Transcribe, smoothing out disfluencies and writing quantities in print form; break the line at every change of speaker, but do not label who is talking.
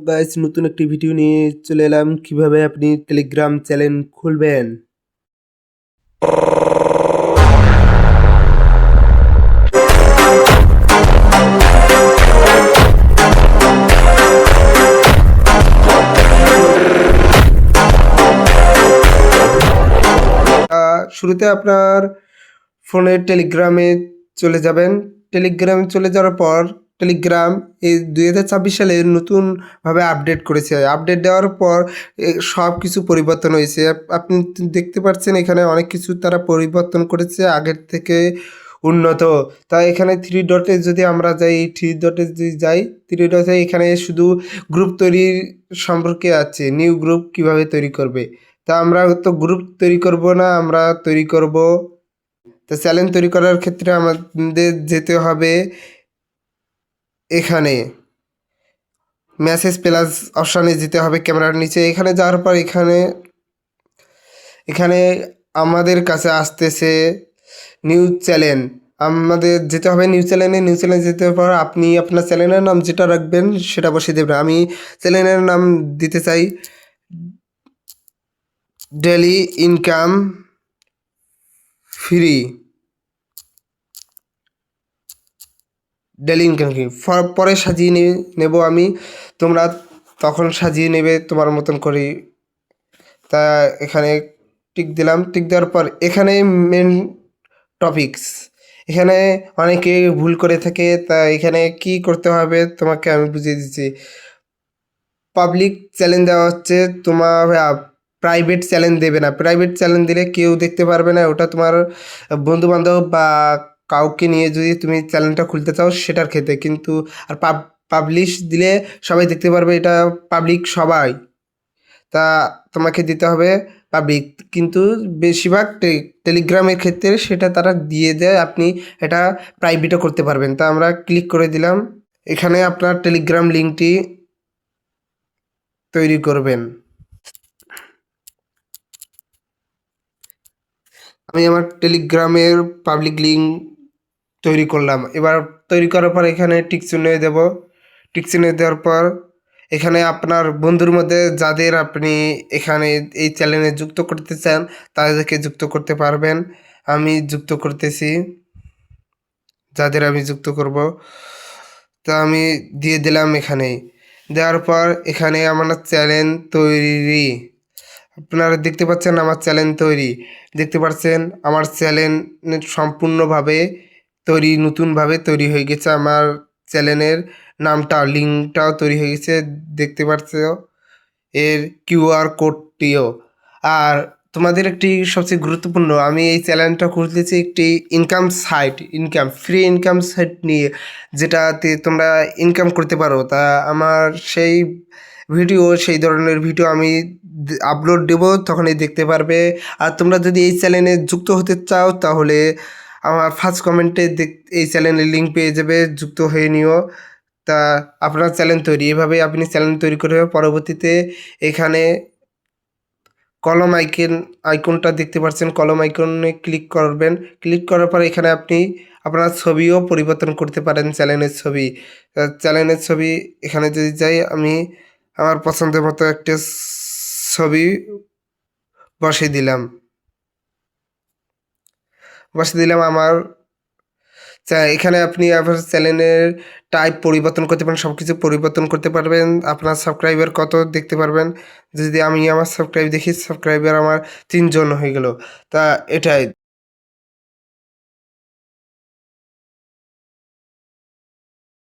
Guys, নতুন একটি video নিয়ে চলে এলাম কিভাবে আপনি টেলিগ্রাম চ্যানেল খুলবেন। শুরুতে আপনার ফোনের টেলিগ্রামে চলে যাবেন। টেলিগ্রামে চলে যাওয়ার পর টেলিগ্রাম এই 2026 সালে নতুনভাবে আপডেট করেছে। আপডেট দেওয়ার পর সব কিছু পরিবর্তন হয়েছে। আপনি দেখতে পাচ্ছেন এখানে অনেক কিছু তারা পরিবর্তন করেছে আগের থেকে উন্নত। তাই এখানে থ্রি ডটে যদি আমরা যাই, থ্রি ডটে যদি যাই, থ্রি ডটে এখানে শুধু গ্রুপ তৈরির সম্পর্কে আছে, নিউ গ্রুপ কিভাবে তৈরি করবে। তা আমরা তো গ্রুপ তৈরি করব না, আমরা তৈরি করব। তো চ্যানেল তৈরি করার ক্ষেত্রে আমাদের যেতে হবে এখানে মেসেজ প্লাস অপশানে যেতে হবে ক্যামেরার নিচে। এখানে যাওয়ার পর এখানে আমাদের কাছে আসতেছে নিউজ চ্যানেল। আমাদের যেতে হবে নিউজ চ্যানেলে যেতে পর আপনি আপনার চ্যানেলের নাম যেটা রাখবেন সেটা বসিয়ে দেবেন। আমি চ্যানেলের নাম দিতে চাই daily income free. Daily income free পরে সাজিয়ে নেব আমি, তোমরা তখন সাজিয়ে নেবে তোমার মতন করে। তা এখানে টিক দিলাম। টিক দেওয়ার পর এখানে মেন টপিকস, এখানে অনেকে ভুল করে থাকে। তা এখানে কি করতে হবে তোমাকে আমি বুঝিয়ে দিচ্ছি। পাবলিক চ্যালেঞ্জ দেওয়া হচ্ছে, তোমার প্রাইভেট চ্যালেঞ্জ দেবে না। প্রাইভেট চ্যালেঞ্জ দিলে কেউ দেখতে পারবে না, ওটা তোমার বন্ধুবান্ধব বা কাউকে নিয়ে যদি তুমি চ্যানেলটা খুলতে চাও সেটার ক্ষেত্রে। কিন্তু আর পাবলিশ দিলে সবাই দেখতে পারবে, এটা পাবলিক সবাই। তা তোমাকে দিতে হবে পাবলিক। কিন্তু বেশিরভাগ টেলিগ্রামের ক্ষেত্রে সেটা তারা দিয়ে দেয়, আপনি এটা প্রাইভেটও করতে পারবেন। তা আমরা ক্লিক করে দিলাম। এখানে আপনার টেলিগ্রাম লিঙ্কটি তৈরি করবেন। আমি আমার টেলিগ্রামের পাবলিক লিঙ্ক তৈরি করলাম। এবার তৈরি করার পর এখানে টিক চিহ্ন দেব। টিক চিহ্ন দেওয়ার পর এখানে আপনার বন্ধুর মধ্যে যাদের আপনি এখানে এই চ্যানেলে যুক্ত করতে চান তাদেরকে যুক্ত করতে পারবেন। আমি যুক্ত করতেছি যাদের আমি যুক্ত করব। তা আমি দিয়ে দিলাম এখানে। দেওয়ার পর এখানে আমার চ্যানেল তৈরি, আপনারা দেখতে পাচ্ছেন আমার চ্যানেল তৈরি। দেখতে পাচ্ছেন আমার চ্যানেল সম্পূর্ণভাবে তৈরি, নতুনভাবে তৈরি হয়ে গেছে। আমার চ্যানেলের নামটা, লিঙ্কটাও তৈরি হয়ে গেছে, দেখতে পাচ্ছ এর কিউআর কোডটিও। আর তোমাদের একটি সবচেয়ে গুরুত্বপূর্ণ, আমি এই চ্যানেলটা খুলতেছি একটি income site, free income site নিয়ে, যেটাতে তোমরা ইনকাম করতে পারো। তা আমার সেই ধরনের ভিডিও আমি আপলোড দেবো, তখনই দেখতে পারবে। আর তোমরা যদি এই চ্যানেলে যুক্ত হতে চাও তাহলে আমার ফার্স্ট কমেন্টে এই চ্যানেলের লিঙ্ক পেয়ে যাবে, যুক্ত হয়ে নিও। তা আপনার চ্যানেল তৈরি, এভাবেই আপনি চ্যানেল তৈরি করে পরবর্তীতে এখানে কলম আইকনটা দেখতে পাচ্ছেন, কলম আইকনে ক্লিক করবেন। ক্লিক করার পর এখানে আপনি আপনার ছবিও পরিবর্তন করতে পারেন, চ্যানেলের ছবি এখানে যদি যাই, আমি আমার পছন্দের মতো একটা ছবি বসিয়ে দিলাম। আমার এখানে আপনি আপনার চ্যানেলের টাইপ পরিবর্তন করতে পারেন, সব কিছু পরিবর্তন করতে পারবেন। আপনার সাবস্ক্রাইবার কত দেখতে পারবেন। যদি আমি আমার সাবস্ক্রাইবার আমার 3 জন হয়ে গেল। তা এটাই।